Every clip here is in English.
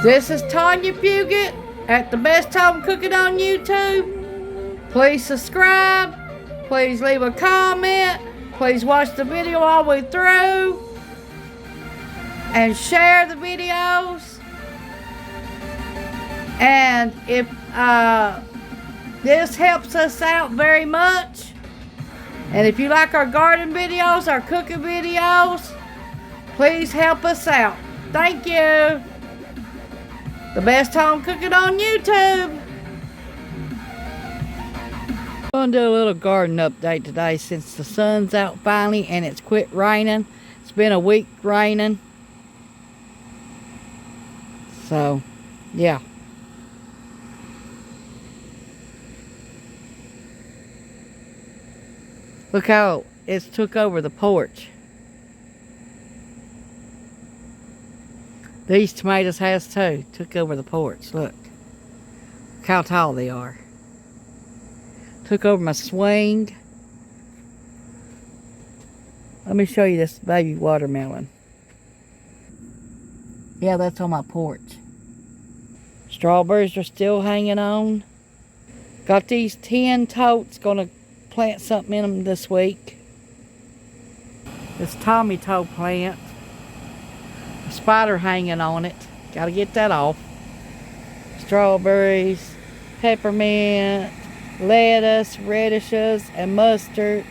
This is Tawynia Fugate at the Best Home Cooking on YouTube. Please subscribe. Please leave a comment. Please watch the video all the way through. And share the videos. And if this helps us out very much. And if you like our garden videos, our cooking videos, please help us out. Thank you. The Best Home Cooking on YouTube. I'm going to do a little garden update today since the sun's out finally and it's quit raining. It's been a week raining. So, yeah. Look how it's took over the porch. These tomatoes has too. Took over the porch. Look. Look how tall they are. Took over my swing. Let me show you this baby watermelon. Yeah, that's on my porch. Strawberries are still hanging on. Got these 10 totes. Gonna plant something in them this week. This tomato plant. A spider hanging on it. Gotta get that off. Strawberries, peppermint, lettuce, radishes, and mustard.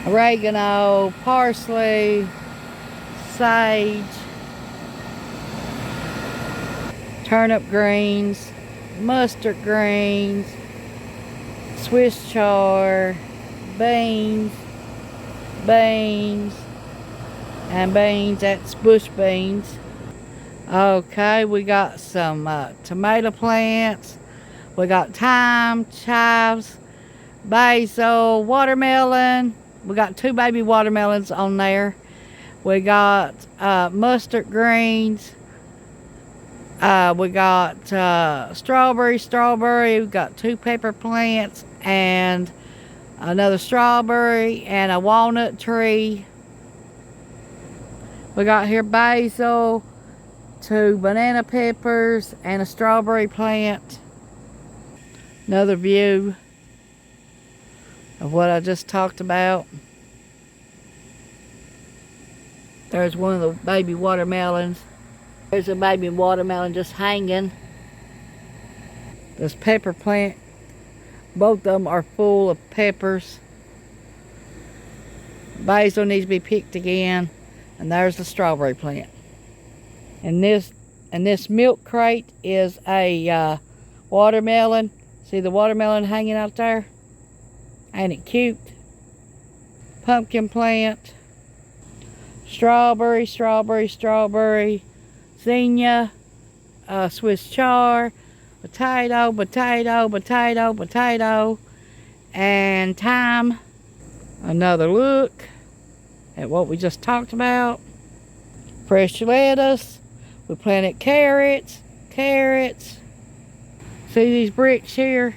Oregano, parsley, sage, turnip greens, mustard greens, Swiss chard, beans, and beans. That's bush beans. Okay, we got some tomato plants. We got thyme, chives, basil, watermelon. We got 2 baby watermelons on there. We got mustard greens. We got strawberry. We got 2 pepper plants and another strawberry and a walnut tree. We got here basil, 2 banana peppers, and a strawberry plant. Another view of what I just talked about. There's one of the baby watermelons. There's a baby watermelon just hanging. This pepper plant, both of them are full of peppers. Basil needs to be picked again. And there's the strawberry plant. And this milk crate is a watermelon. See the watermelon hanging out there? Ain't it cute? Pumpkin plant. Strawberry. Zinnia. Swiss chard. Potato. And thyme. Another look at what we just talked about. Fresh lettuce. We planted carrots. See these bricks here?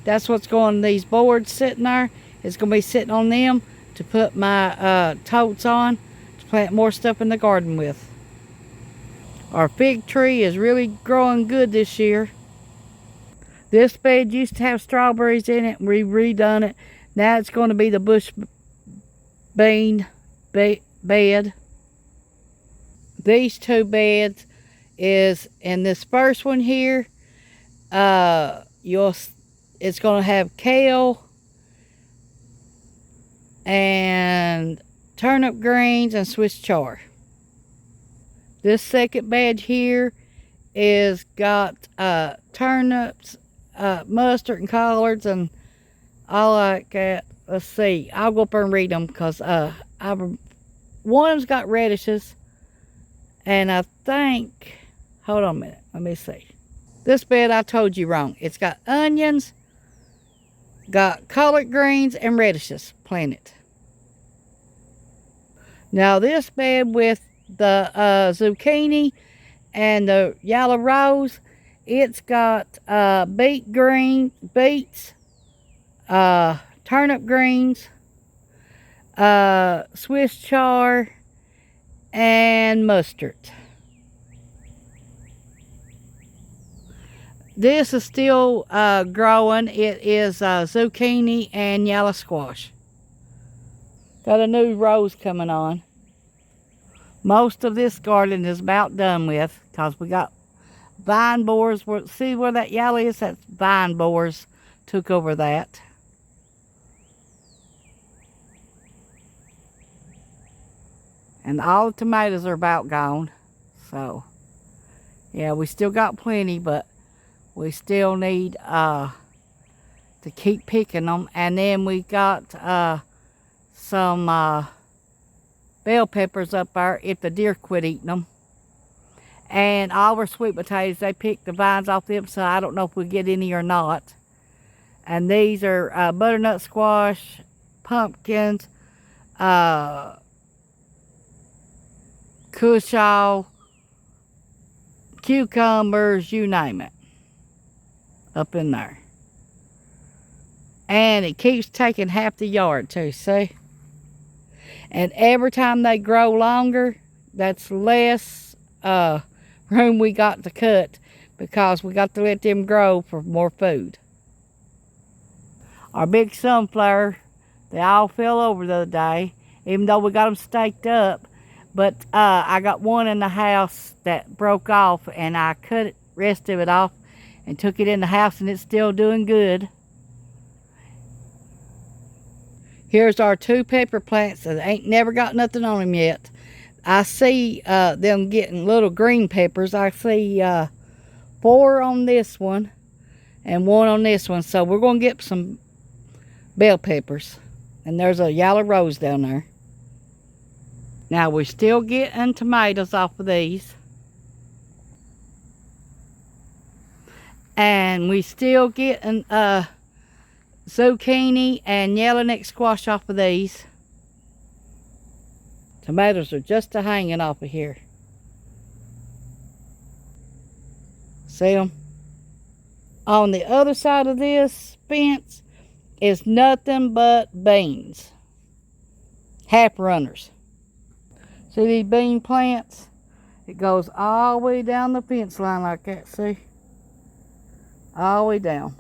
That's what's going on these boards sitting there. It's going to be sitting on them to put my totes on to plant more stuff in the garden with. Our fig tree is really growing good this year. This bed used to have strawberries in it and we redone it. Now it's going to be the bush bean bed. These 2 beds is in this first one here. It's going to have kale and turnip greens and Swiss chard. This second bed here is got turnips, mustard and collards and all like that. Let's see. I'll go up and read them because one of them's got radishes. And I think, hold on a minute. Let me see. This bed I told you wrong. It's got onions, got collard greens, and radishes planted. Now this bed with the zucchini and the yellow rose, it's got beets, turnip greens, Swiss chard, and mustard. This is still growing. It is zucchini and yellow squash. Got a new rose coming on. Most of this garden is about done with because we got vine borers. See where that yellow is? That's vine borers took over that. And all the tomatoes are about gone. So, yeah, we still got plenty, but we still need to keep picking them. And then we got some bell peppers up there if the deer quit eating them. And all our sweet potatoes, they picked the vines off them, so I don't know if we get any or not. And these are butternut squash, pumpkins, cushaw, cucumbers, you name it, up in there. And it keeps taking half the yard too, see? And every time they grow longer, that's less room we got to cut because we got to let them grow for more food. Our big sunflower, they all fell over the other day, even though we got them staked up. But I got one in the house that broke off, and I cut the rest of it off and took it in the house, and it's still doing good. Here's our 2 pepper plants that ain't never got nothing on them yet. I see them getting little green peppers. I see 4 on this one and 1 on this one. So we're going to get some bell peppers. And there's a yellow rose down there. Now we're still getting tomatoes off of these. And we still getting zucchini and yellowneck squash off of these. Tomatoes are just hanging off of here. See them? On the other side of this fence is nothing but beans. Half runners. See these bean plants? It goes all the way down the fence line like that, see? All the way down.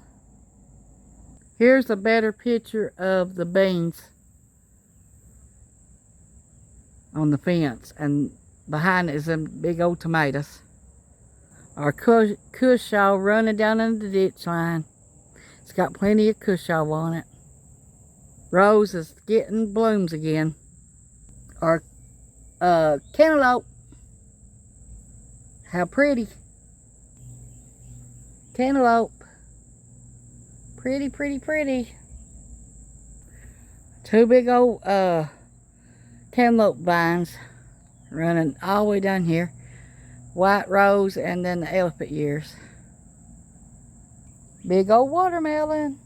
Here's a better picture of the beans on the fence, and behind it is them big old tomatoes. Our cushaw running down in the ditch line. It's got plenty of cushaw on it. Rose is getting blooms again. Our cantaloupe. How pretty. Cantaloupe. Pretty, pretty, pretty. 2 big old cantaloupe vines running all the way down here. White rose and then the elephant ears. Big old watermelon.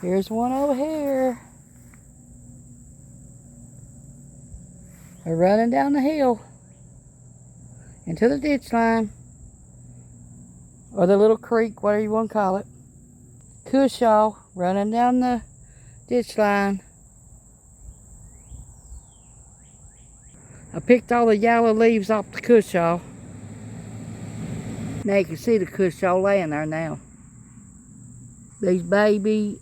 Here's one over here. They're running down the hill into the ditch line. Or the little creek, whatever you want to call it. Cushaw running down the ditch line. I picked all the yellow leaves off the cushaw. Now you can see the cushaw laying there now. These baby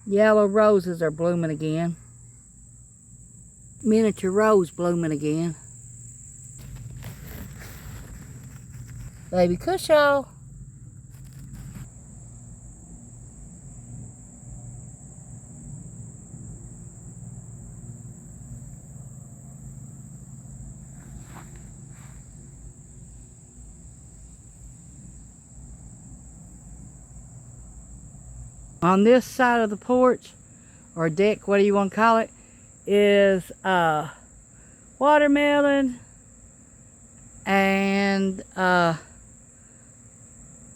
yellow roses are blooming again. Miniature rose blooming again. Baby cushaw. On this side of the porch, or deck, whatever you want to call it, is watermelon and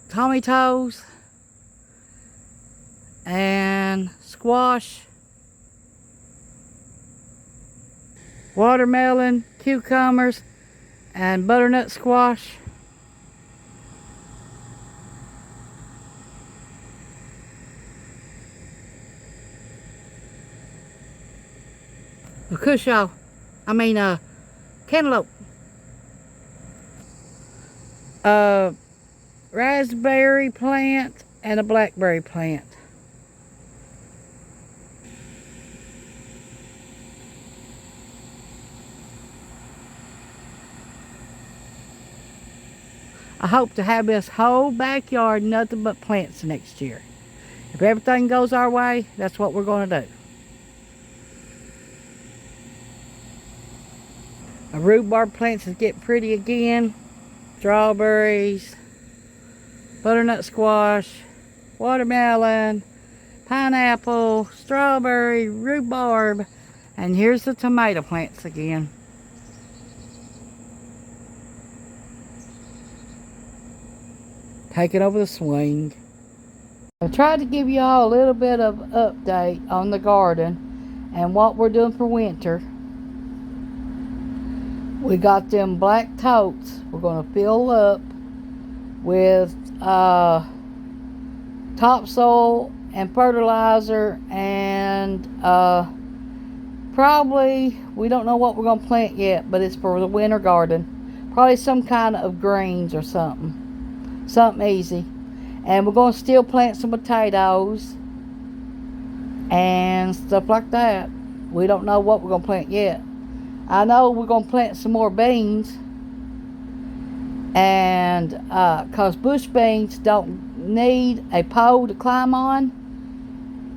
tomatoes and squash, watermelon, cucumbers, and butternut squash. Cushaw, cantaloupe. a raspberry plant, and a blackberry plant. I hope to have this whole backyard nothing but plants next year. If everything goes our way, that's what we're going to do. My rhubarb plants is getting pretty again. Strawberries, butternut squash, watermelon, pineapple, strawberry, rhubarb, and here's the tomato plants again. Taking over the swing. I tried to give you all a little bit of update on the garden and what we're doing for winter. We got them black totes we're going to fill up with topsoil and fertilizer, and probably, we don't know what we're going to plant yet, but it's for the winter garden. Probably some kind of greens or something. Something easy. And we're going to still plant some potatoes and stuff like that. We don't know what we're going to plant yet. I know we're going to plant some more beans, and because bush beans don't need a pole to climb on,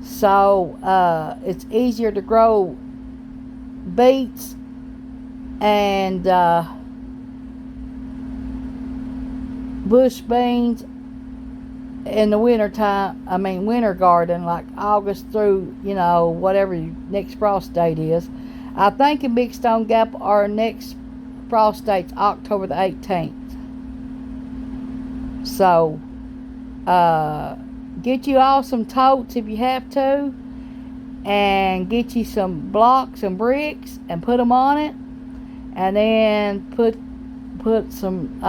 so it's easier to grow beets and bush beans in the winter time. I mean winter garden, like August through, whatever your next frost date is. I think in Big Stone Gap our next frost date's October the 18th. So get you all some totes if you have to, and get you some blocks and bricks and put them on it, and then put some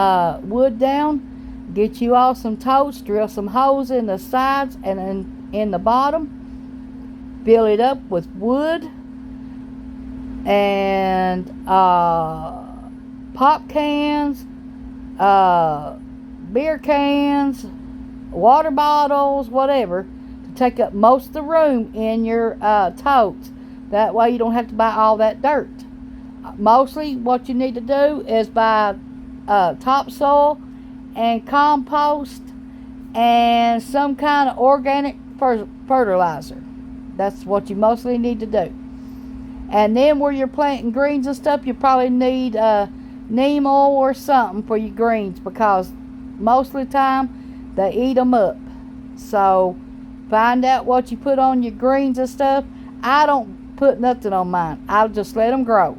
wood down. Get you all some totes, drill some holes in the sides and in the bottom, fill it up with wood and pop cans, beer cans, water bottles, whatever, to take up most of the room in your totes. That way you don't have to buy all that dirt. Mostly what you need to do is buy topsoil and compost and some kind of organic fertilizer. That's what you mostly need to do. And then where you're planting greens and stuff, you probably need neem oil or something for your greens, because most of the time they eat them up. So find out what you put on your greens and stuff. I don't put nothing on mine. I'll just let them grow.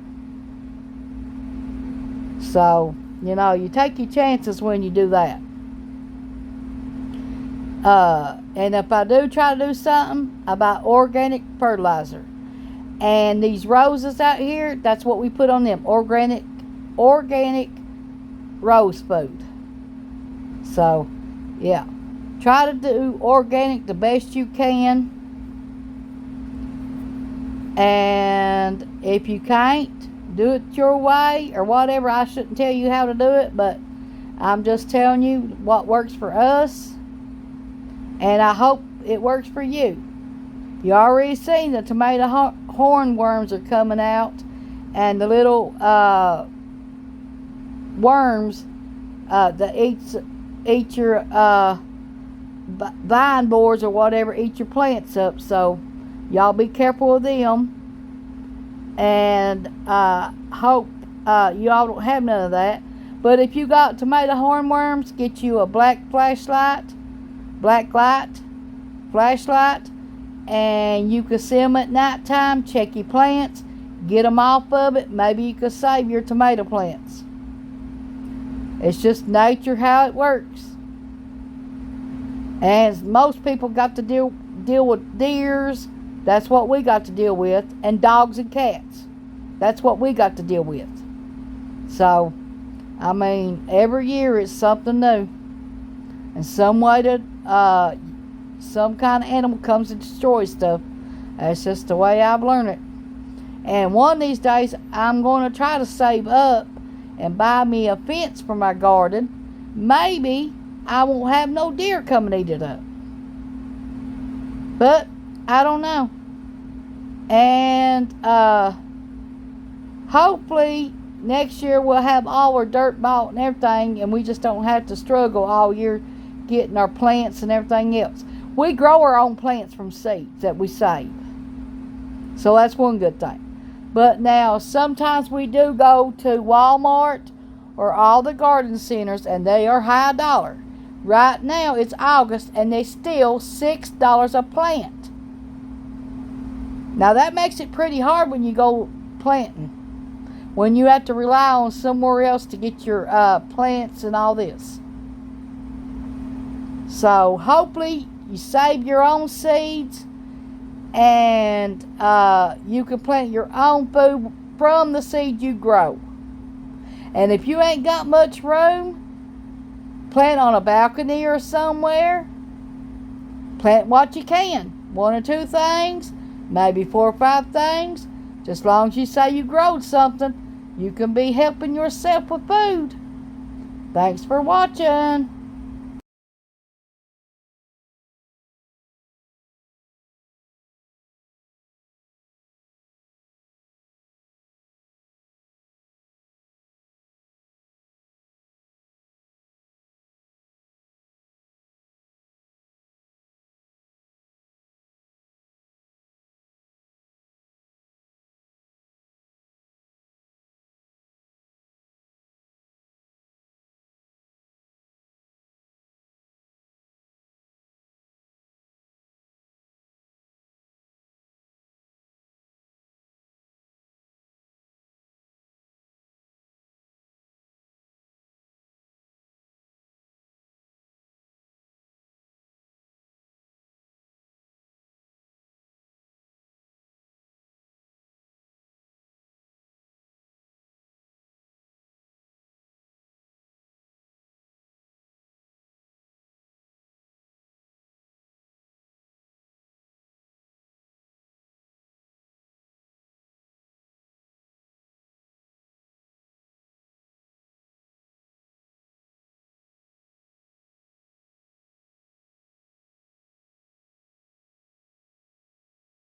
So, you take your chances when you do that. And if I do try to do something, I buy organic fertilizer. And these roses out here, that's what we put on them. Organic rose food. So, yeah. Try to do organic the best you can. And if you can't, do it your way or whatever. I shouldn't tell you how to do it, but I'm just telling you what works for us. And I hope it works for you. You already seen the tomato hornworms are coming out, and the little worms that eat your vine borers or whatever, eat your plants up. So y'all be careful of them, and hope y'all don't have none of that. But if you got tomato hornworms, get you a black flashlight, and you can see them at nighttime. Check your plants, get them off of it. Maybe you could save your tomato plants. It's just nature how it works. And most people got to deal with deers. That's what we got to deal with. And dogs and cats. That's what we got to deal with. So, I mean, every year it's something new. And some way to, some kind of animal comes and destroys stuff. That's just the way I've learned it. And one of these days, I'm going to try to save up and buy me a fence for my garden, maybe I won't have no deer come and eat it up. But I don't know. And hopefully next year we'll have all our dirt bought and everything, and we just don't have to struggle all year getting our plants and everything else. We grow our own plants from seeds that we save. So that's one good thing. But now sometimes we do go to Walmart or all the garden centers, and they are high dollar. Right now it's August and they still $6 a plant. Now that makes it pretty hard when you go planting, when you have to rely on somewhere else to get your plants and all this. So hopefully you save your own seeds, and you can plant your own food from the seed you grow. And if you ain't got much room, plant on a balcony or somewhere. Plant what you can. 1 or 2 things, maybe 4 or 5 things. Just as long as you say you growed something, you can be helping yourself with food. Thanks for watching.